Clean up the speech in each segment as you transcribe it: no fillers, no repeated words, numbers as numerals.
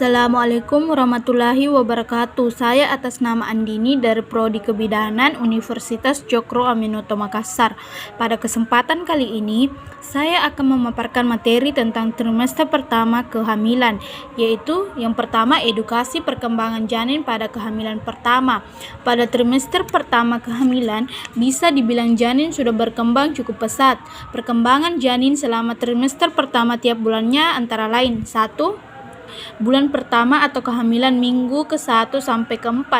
Assalamualaikum warahmatullahi wabarakatuh. Saya atas nama Andini dari Prodi Kebidanan Universitas Cokro Aminoto Makassar. Pada kesempatan kali ini, saya akan memaparkan materi tentang trimester pertama kehamilan, yaitu yang pertama edukasi perkembangan janin pada kehamilan pertama. Pada trimester pertama kehamilan, bisa dibilang janin sudah berkembang cukup pesat. Perkembangan janin selama trimester pertama tiap bulannya antara lain: 1. Bulan pertama atau kehamilan minggu ke-1 sampai ke-4.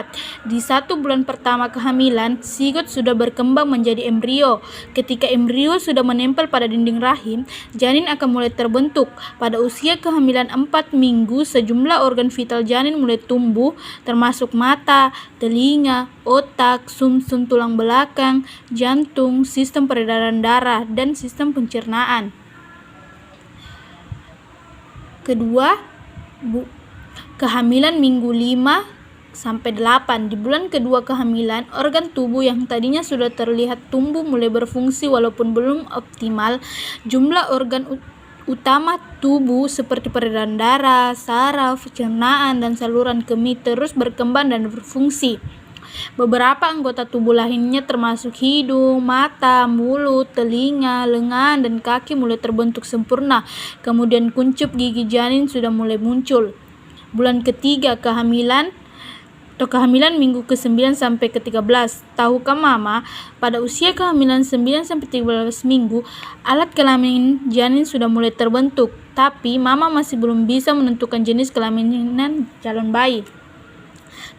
Di 1 bulan pertama kehamilan, zigot sudah berkembang menjadi embrio. Ketika embrio sudah menempel pada dinding rahim, janin akan mulai terbentuk. Pada usia kehamilan 4 minggu, sejumlah organ vital janin mulai tumbuh, termasuk mata, telinga, otak, sumsum tulang belakang, jantung, sistem peredaran darah, dan sistem pencernaan. Kedua, kehamilan minggu 5 sampai 8. Di bulan kedua kehamilan, organ tubuh yang tadinya sudah terlihat tumbuh mulai berfungsi walaupun belum optimal. Jumlah organ utama tubuh seperti peredaran darah, saraf, pencernaan, dan saluran kemih terus berkembang dan berfungsi. Beberapa anggota tubuh lainnya termasuk hidung, mata, mulut, telinga, lengan, dan kaki mulai terbentuk sempurna. Kemudian kuncup gigi janin sudah mulai muncul. Bulan ketiga kehamilan atau kehamilan minggu ke-9 sampai ke-13. Tahukah Mama, pada usia kehamilan 9 sampai 13 minggu, alat kelamin janin sudah mulai terbentuk, tapi Mama masih belum bisa menentukan jenis kelaminan calon bayi.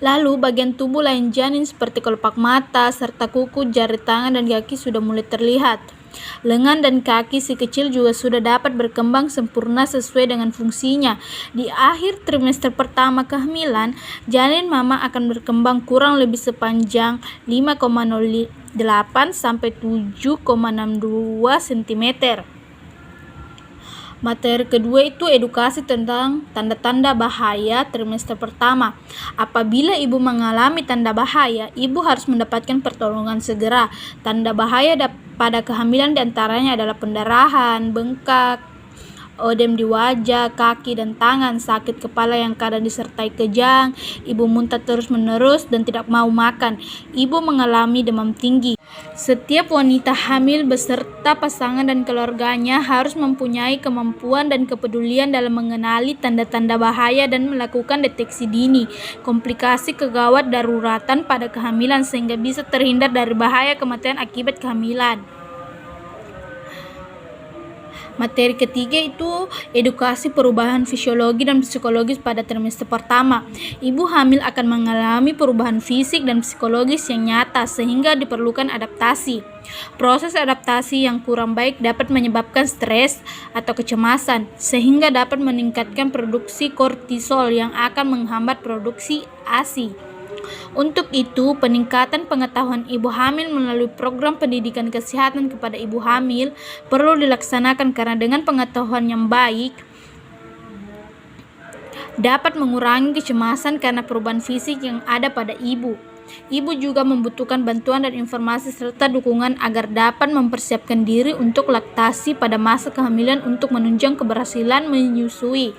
Lalu bagian tubuh lain janin seperti kelopak mata, serta kuku, jari tangan, dan kaki sudah mulai terlihat. Lengan dan kaki si kecil juga sudah dapat berkembang sempurna sesuai dengan fungsinya. Di akhir trimester pertama kehamilan, janin Mama akan berkembang kurang lebih sepanjang 5,08 sampai 7,62 cm. Materi kedua itu edukasi tentang tanda-tanda bahaya trimester pertama. Apabila ibu mengalami tanda bahaya, ibu harus mendapatkan pertolongan segera. Tanda bahaya pada kehamilan diantaranya adalah pendarahan, bengkak, odem di wajah, kaki dan tangan, sakit kepala yang kadang disertai kejang, ibu muntah terus-menerus dan tidak mau makan, ibu mengalami demam tinggi. Setiap wanita hamil beserta pasangan dan keluarganya harus mempunyai kemampuan dan kepedulian dalam mengenali tanda-tanda bahaya dan melakukan deteksi dini, komplikasi kegawat daruratan pada kehamilan sehingga bisa terhindar dari bahaya kematian akibat kehamilan. Materi ketiga itu edukasi perubahan fisiologi dan psikologis pada trimester pertama. Ibu hamil akan mengalami perubahan fisik dan psikologis yang nyata sehingga diperlukan adaptasi. Proses adaptasi yang kurang baik dapat menyebabkan stres atau kecemasan sehingga dapat meningkatkan produksi kortisol yang akan menghambat produksi ASI. Untuk itu, peningkatan pengetahuan ibu hamil melalui program pendidikan kesehatan kepada ibu hamil perlu dilaksanakan karena dengan pengetahuan yang baik dapat mengurangi kecemasan karena perubahan fisik yang ada pada ibu. Ibu juga membutuhkan bantuan dan informasi serta dukungan agar dapat mempersiapkan diri untuk laktasi pada masa kehamilan untuk menunjang keberhasilan menyusui.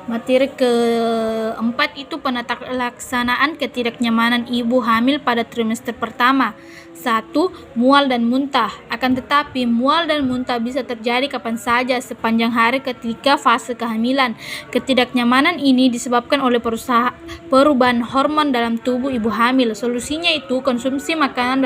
Materi keempat itu penata laksanaan ketidaknyamanan ibu hamil pada trimester pertama. 1. Mual dan muntah. Akan tetapi mual dan muntah bisa terjadi kapan saja sepanjang hari ketika fase kehamilan. Ketidaknyamanan ini disebabkan oleh perubahan hormon dalam tubuh ibu hamil. Solusinya itu konsumsi makanan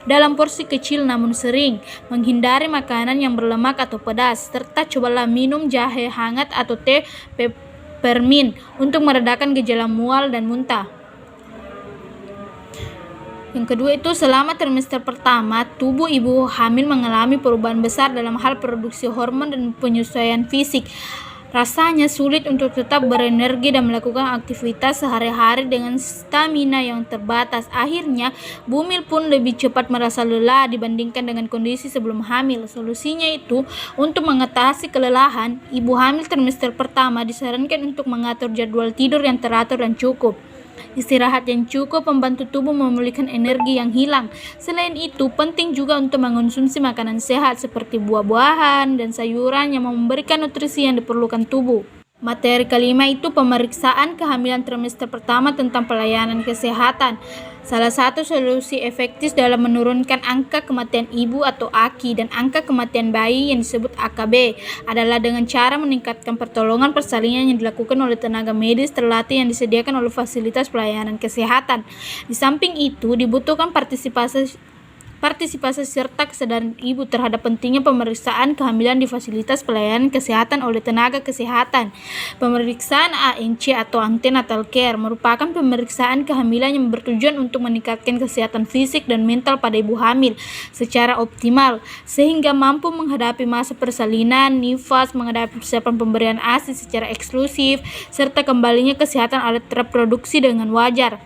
dalam porsi kecil namun sering, menghindari makanan yang berlemak atau pedas, serta cobalah minum jahe hangat atau teh peppermint untuk meredakan gejala mual dan muntah. Yang kedua itu selama trimester pertama, tubuh ibu hamil mengalami perubahan besar dalam hal produksi hormon dan penyesuaian fisik. Rasanya sulit untuk tetap berenergi dan melakukan aktivitas sehari-hari dengan stamina yang terbatas. Akhirnya, bumil pun lebih cepat merasa lelah dibandingkan dengan kondisi sebelum hamil. Solusinya itu, untuk mengatasi kelelahan, ibu hamil trimester pertama disarankan untuk mengatur jadwal tidur yang teratur dan cukup. Istirahat yang cukup membantu tubuh memulihkan energi yang hilang. Selain itu, penting juga untuk mengonsumsi makanan sehat seperti buah-buahan dan sayuran yang memberikan nutrisi yang diperlukan tubuh. Materi kelima itu pemeriksaan kehamilan trimester pertama tentang pelayanan kesehatan. Salah satu solusi efektif dalam menurunkan angka kematian ibu atau AKI dan angka kematian bayi yang disebut AKB adalah dengan cara meningkatkan pertolongan persalinan yang dilakukan oleh tenaga medis terlatih yang disediakan oleh fasilitas pelayanan kesehatan. Di samping itu, dibutuhkan partisipasi serta kesadaran ibu terhadap pentingnya pemeriksaan kehamilan di fasilitas pelayanan kesehatan oleh tenaga kesehatan. Pemeriksaan ANC atau antenatal care merupakan pemeriksaan kehamilan yang bertujuan untuk meningkatkan kesehatan fisik dan mental pada ibu hamil secara optimal, sehingga mampu menghadapi masa persalinan, nifas, menghadapi persiapan pemberian ASI secara eksklusif, serta kembalinya kesehatan alat reproduksi dengan wajar.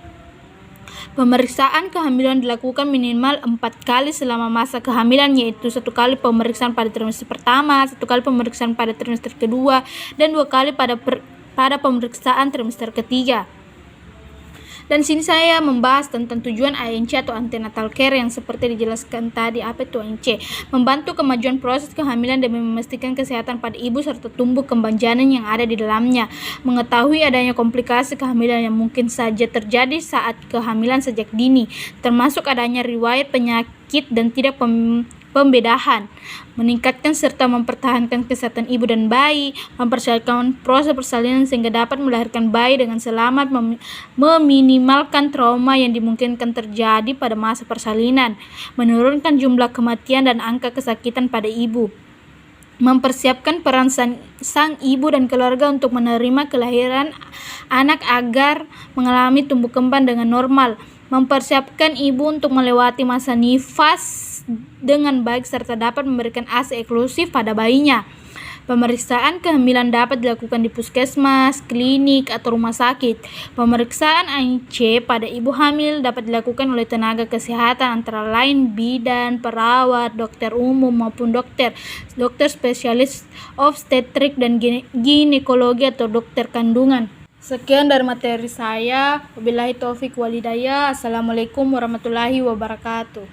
Pemeriksaan kehamilan dilakukan minimal 4 kali selama masa kehamilan, yaitu 1 kali pemeriksaan pada trimester pertama, 1 kali pemeriksaan pada trimester kedua, dan 2 kali pada pemeriksaan trimester ketiga. Dan sini saya membahas tentang tujuan ANC atau antenatal care yang seperti dijelaskan tadi. Apa itu ANC? Membantu kemajuan proses kehamilan demi memastikan kesehatan pada ibu serta tumbuh kembang janin yang ada di dalamnya. Mengetahui adanya komplikasi kehamilan yang mungkin saja terjadi saat kehamilan sejak dini, termasuk adanya riwayat penyakit dan tidak pembedahan, meningkatkan serta mempertahankan kesehatan ibu dan bayi, mempersiapkan proses persalinan sehingga dapat melahirkan bayi dengan selamat, meminimalkan trauma yang dimungkinkan terjadi pada masa persalinan, menurunkan jumlah kematian dan angka kesakitan pada ibu, mempersiapkan peran sang ibu dan keluarga untuk menerima kelahiran anak agar mengalami tumbuh kembang dengan normal, mempersiapkan ibu untuk melewati masa nifas dengan baik serta dapat memberikan ASI eksklusif pada bayinya. Pemeriksaan kehamilan dapat dilakukan di puskesmas, klinik, atau rumah sakit. Pemeriksaan ANC pada ibu hamil dapat dilakukan oleh tenaga kesehatan antara lain bidan, perawat, dokter umum maupun dokter spesialis obstetrik dan ginekologi atau dokter kandungan. Sekian dari materi saya. Wabillahi taufik walhidayah. Assalamualaikum warahmatullahi wabarakatuh.